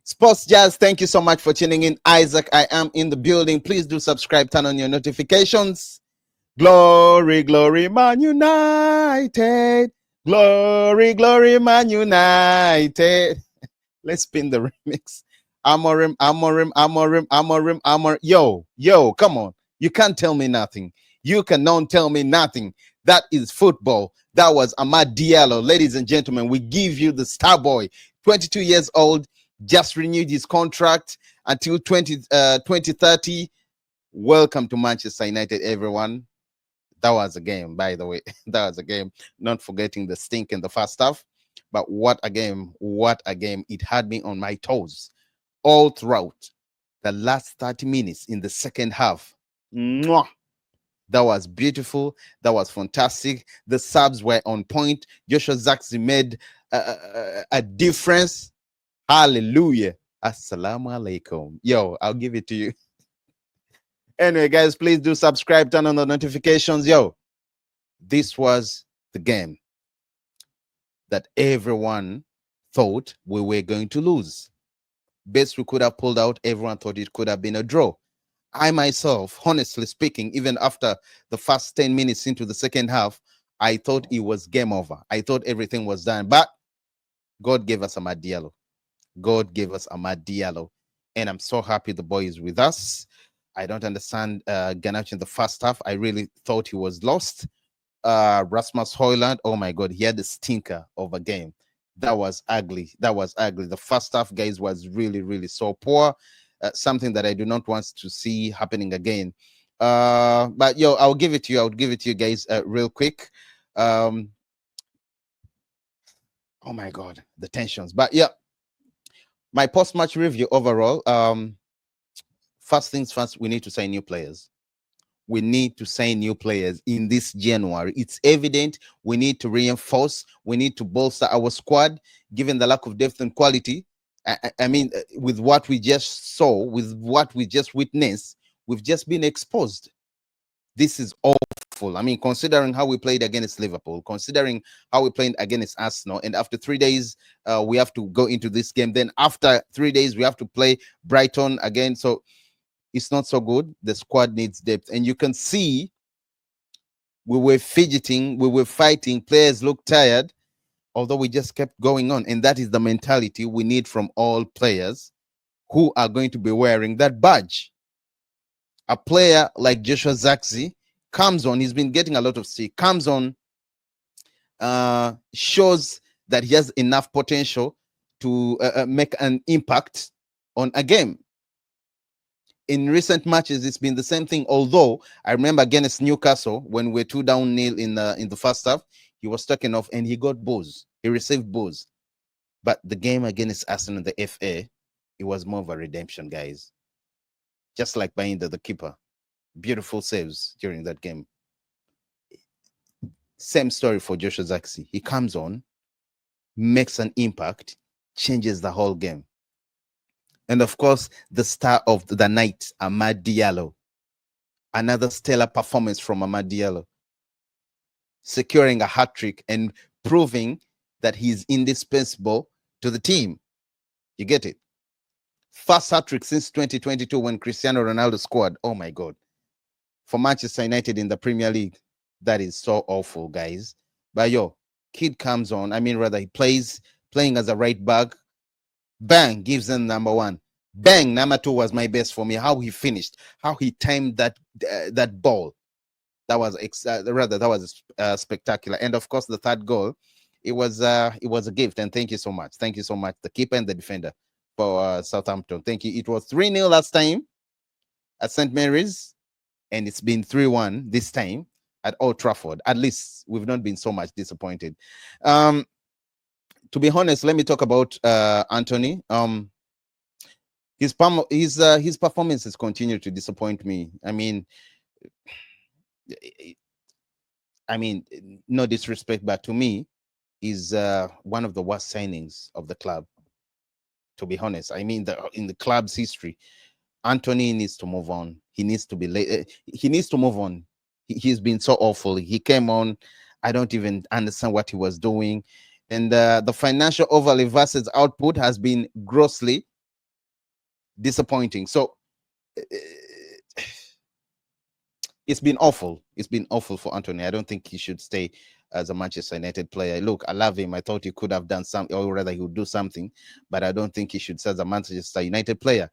Sports Jazz, thank you so much for tuning in. Isaac, I am in the building. Please do subscribe, turn on your notifications. Glory, glory, Man United. Glory, glory, Man United. Let's spin the remix. Amorim, Amorim, Amorim, Amorim, Amor. Yo, come on. You can't tell me nothing. You cannot tell me nothing. That is football. That was Amad Diallo. Ladies and gentlemen, we give you the star boy, 22 years old, just renewed his contract until 2030. Welcome to Manchester United, everyone. That was a game, by the way. That was a game. Not forgetting the stink in the first half. But what a game. What a game. It had me on my toes all throughout the last 30 minutes in the second half. Mwah! That was beautiful. That was fantastic. The subs were on point. Joshua Zaxi made a difference. Hallelujah. Assalamu alaikum. Yo, I'll give it to you. Anyway, guys, please do subscribe, turn on the notifications. Yo, this was the game that everyone thought we were going to lose. Best we could have pulled out, everyone thought it could have been a draw. I myself, honestly speaking, even after the first 10 minutes into the second half, I thought it was game over. I thought everything was done. But God gave us Amad Diallo. God gave us Amad Diallo. And I'm so happy the boy is with us. I don't understand Ganache in the first half. I really thought he was lost. Rasmus Højlund, oh my God, he had a stinker of a game. That was ugly. That was ugly. The first half, guys, was really, really so poor. Something that I do not want to see happening again. But yo, I'll give it to you. I'll give it to you guys real quick. Oh my God, the tensions. But yeah, my post-match review overall. First things first, we need to sign new players. We need to sign new players in this January. It's evident we need to reinforce, we need to bolster our squad, given the lack of depth and quality. I mean, with what we just saw, with what we just witnessed, we've just been exposed. This is awful. I mean, considering how we played against Liverpool, considering how we played against Arsenal, and after 3 days, we have to go into this game. Then after 3 days, we have to play Brighton again. So it's not so good. The squad needs depth. And you can see we were fidgeting, we were fighting. Players look tired, although we just kept going on. And that is the mentality we need from all players who are going to be wearing that badge. A player like Joshua Zaxi comes on, he's been getting a lot of stick, comes on, shows that he has enough potential to make an impact on a game. In recent matches, it's been the same thing. Although I remember against Newcastle when we're 2-0 in the first half, he was taken off and he got boos. He received boos. But the game against Arsenal in the FA, it was more of a redemption, guys. Just like buying the keeper, beautiful saves during that game. Same story for Joshua Zaxi. He comes on, makes an impact, changes the whole game. And of course, the star of the night, Amad Diallo. Another stellar performance from Amad Diallo. Securing a hat-trick and proving that he's indispensable to the team. You get it? First hat-trick since 2022 when Cristiano Ronaldo scored. Oh my God. For Manchester United in the Premier League. That is so awful, guys. But yo, kid comes on. I mean, rather, he playing as a right back. Bang, gives them number one. Bang, number two was my best for me. How he finished, how he timed that ball. That was spectacular. And of course, the third goal, it was a gift. And thank you so much. Thank you so much, the keeper and the defender for Southampton. Thank you. It was 3-0 last time at St. Mary's, and it's been 3-1 this time at Old Trafford. At least we've not been so much disappointed. To be honest, let me talk about Anthony. His performances continue to disappoint me. I mean, no disrespect, but to me, he's one of the worst signings of the club. To be honest, I mean, in the club's history, Anthony needs to move on. He needs to be he needs to move on. He's been so awful. He came on. I don't even understand what he was doing. And the financial overlay versus output has been grossly Disappointing. So it's been awful. It's been awful for Anthony. I don't think he should stay as a Manchester United player. Look, I love him. I thought he could have done something, or rather, he would do something, but I don't think he should stay as a Manchester United player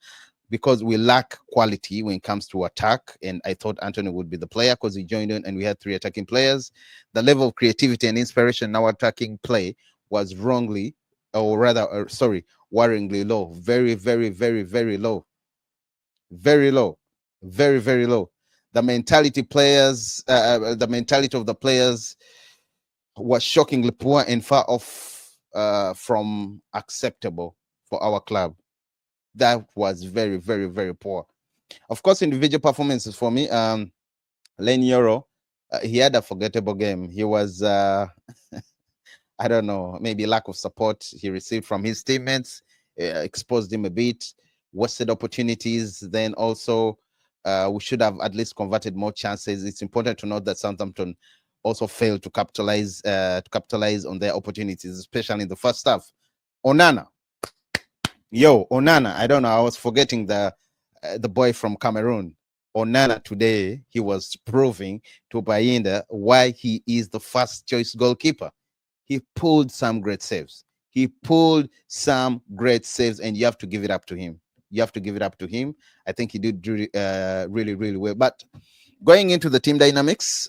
because we lack quality when it comes to attack. And I thought Anthony would be the player because he joined in and we had three attacking players. The level of creativity and inspiration in our attacking play was wrongly, or rather, sorry, worryingly low. Very, very, very, very low. Very low. Very, very low. The mentality of the players was shockingly poor and far off from acceptable for our club. That was very, very, very poor. Of course, individual performances for me. Lane Euro, he had a forgettable game. He was, I don't know, maybe lack of support he received from his teammates exposed him a bit. Wasted opportunities. Then also, we should have at least converted more chances. It's important to note that Southampton also failed to capitalize on their opportunities, especially in the first half. Onana, Onana. I don't know. I was forgetting the boy from Cameroon. Onana today, he was proving to Bayinda why he is the first choice goalkeeper. He pulled some great saves. He pulled some great saves, and you have to give it up to him. You have to give it up to him. I think he did really, really well. But going into the team dynamics,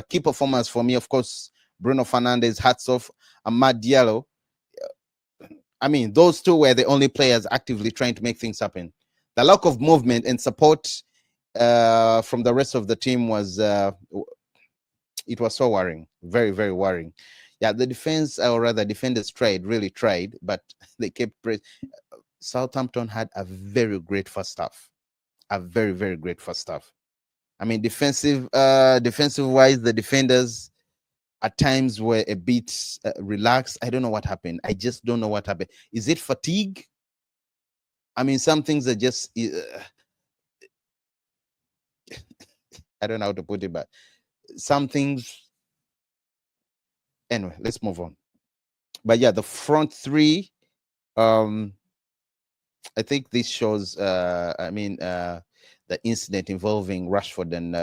key performers for me, of course, Bruno Fernandes, hats off. Amad Diallo. I mean, those two were the only players actively trying to make things happen. The lack of movement and support from the rest of the team was it was so worrying, very, very worrying. Yeah, the defense, or rather, defenders really tried, but they kept. Southampton had a very great first half, a very, very great first half. I mean, defensive wise, the defenders at times were a bit relaxed. I don't know what happened. I just don't know what happened. Is it fatigue? I mean, some things are just. I don't know how to put it, but some things. Anyway, let's move on. But yeah, the front three. I think this shows. The incident involving Rashford and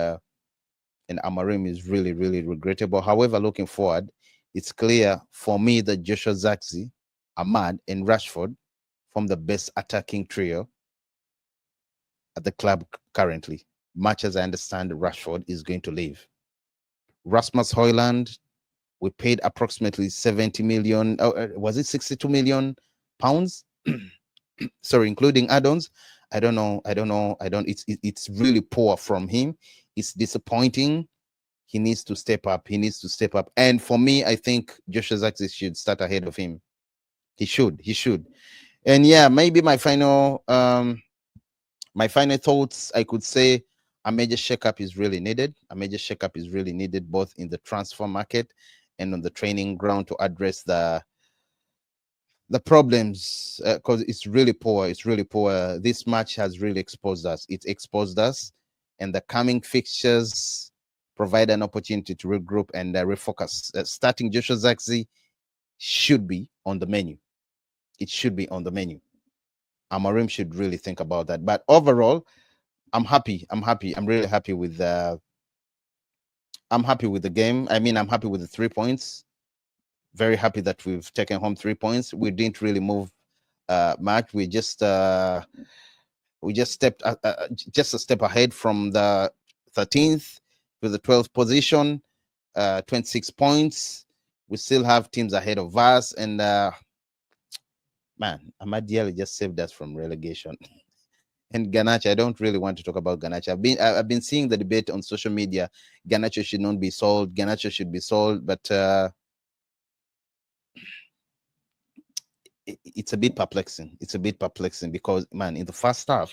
Amarim is really, really regrettable. However, looking forward, it's clear for me that Joshua Zirkzee, Amad, and Rashford form the best attacking trio at the club currently. Much as I understand, Rashford is going to leave. Rasmus Højlund, we paid approximately 70 million. Was it 62 million pounds? Sorry, including add-ons. I don't know. It's really poor from him. It's disappointing. He needs to step up. And for me, I think Joshua Zirkzee should start ahead of him. He should. And yeah, maybe my final thoughts, I could say a major shakeup is really needed. Both in the transfer market and on the training ground to address the problems, because it's really poor. This match has really exposed us. And the coming fixtures provide an opportunity to regroup and refocus. Starting Joshua Zirkzee should be on the menu. It should be on the menu. Amarim should really think about that. But overall, I'm happy. I'm really happy with the game. I mean, I'm happy with the 3 points. Very happy that we've taken home 3 points. We didn't really move much. We just stepped just a step ahead from the 13th to the 12th position, 26 points. We still have teams ahead of us, and man, Amad Diallo just saved us from relegation. And Garnacho, I don't really want to talk about Garnacho. I've been seeing the debate on social media. Garnacho should not be sold. Garnacho should be sold, but it's a bit perplexing. Because, man, in the first half,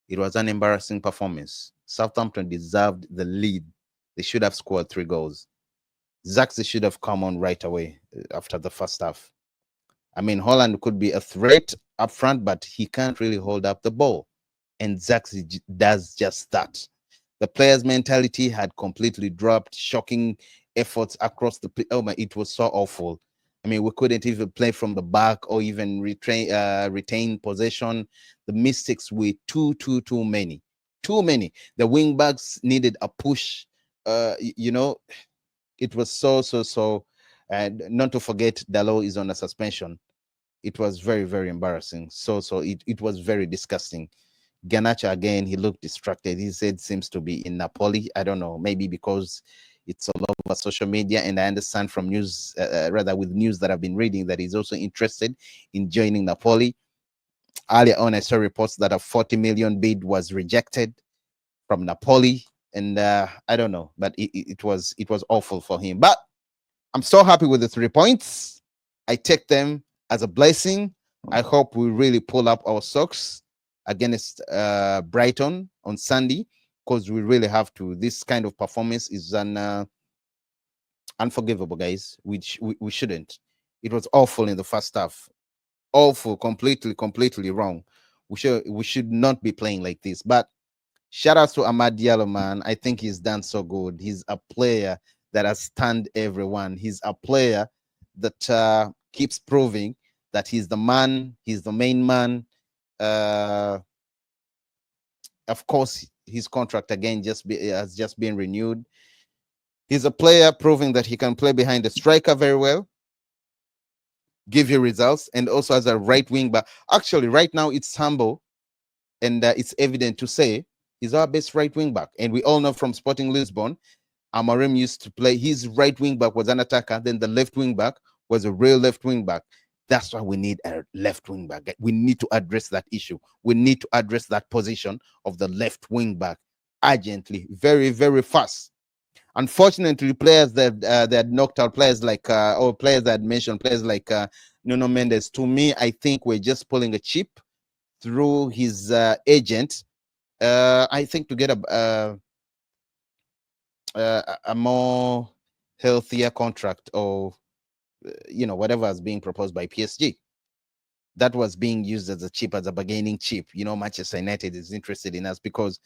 it was an embarrassing performance. Southampton deserved the lead. They should have scored 3 goals. Zirkzee should have come on right away after the first half. I mean, Holland could be a threat up front, but he can't really hold up the ball. And Zirkzee does just that. The players' mentality had completely dropped, shocking efforts across the... Oh my, it was so awful. I mean, we couldn't even play from the back or even retain possession. The mistakes were too many. Too many. The wing backs needed a push. You know, it was so. And not to forget, Dalot is on a suspension. It was very embarrassing. It was very disgusting. Ganacha again, he looked distracted. He said seems to be in Napoli. I don't know, maybe because it's all over social media. And I understand from news, rather with news that I've been reading, that he's also interested in joining Napoli. Earlier on, I saw reports that a 40 million bid was rejected from Napoli, and I don't know, but it was awful for him. But I'm so happy with the 3 points. I take them as a blessing. I hope we really pull up our socks against Brighton on Sunday, because we really have to. This kind of performance is unforgivable, guys. We shouldn't. It was awful in the first half. Awful, completely wrong. We should not be playing like this. But shout out to Amad Diallo, man. I think he's done so good. He's a player that has stunned everyone. He's a player that keeps proving that he's the man. He's the main man. Of course, his contract again has just been renewed. He's a player proving that he can play behind the striker very well, give you results, and also as a right wing back. Actually, right now it's humble, and it's evident to say he's our best right wing back. And we all know from Sporting Lisbon, Amorim used to play, his right wing back was an attacker, then the left wing back was a real left wing back. That's why we need a left wing back. We need to address that issue. We need to address that position of the left wing back urgently, very fast. Unfortunately, players that knocked out players like or players that mentioned players like Nuno Mendes, to me, I think we're just pulling a chip through his agent. I think to get a more healthier contract, or whatever is being proposed by PSG. That was being used as a chip, as a bargaining chip. Manchester United is interested in us because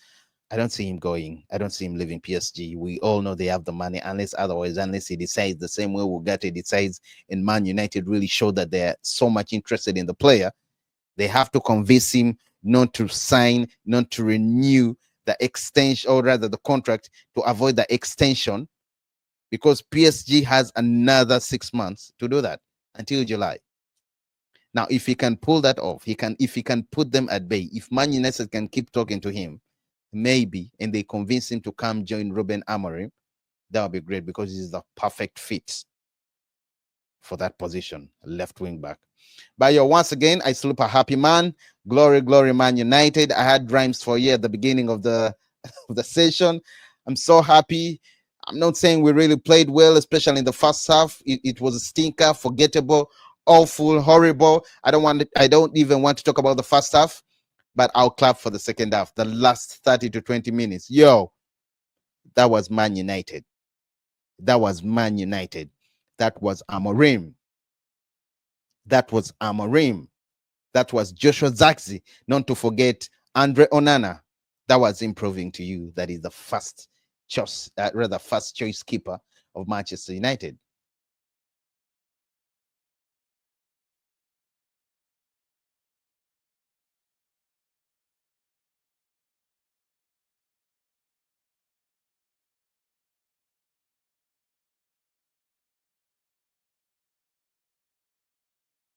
I don't see him going. I don't see him leaving PSG. We all know they have the money, unless he decides the same way Ugarte decides, and Man United really show that they're so much interested in the player. They have to convince him not to sign, not to renew the extension, or rather the contract, to avoid the extension, because PSG has another 6 months to do that, until July. Now, if he can pull that off, if he can put them at bay, if Man United can keep talking to him, maybe, and they convince him to come join Ruben Amorim, that would be great, because he's the perfect fit for that position, left wing back. But once again, I sleep a happy man. Glory, Man United. I had rhymes for you at the beginning of the session. I'm so happy. I'm not saying we really played well, especially in the first half. It was a stinker, forgettable, awful, horrible. I don't even want to talk about the first half, but I'll clap for the second half, the last 30 to 20 minutes. That was Man United. That was Man United. That was Amorim. That was Amorim. That was Joshua Zirkzee. Not to forget Andre Onana. That was improving to you. That is the first choice keeper of Manchester United.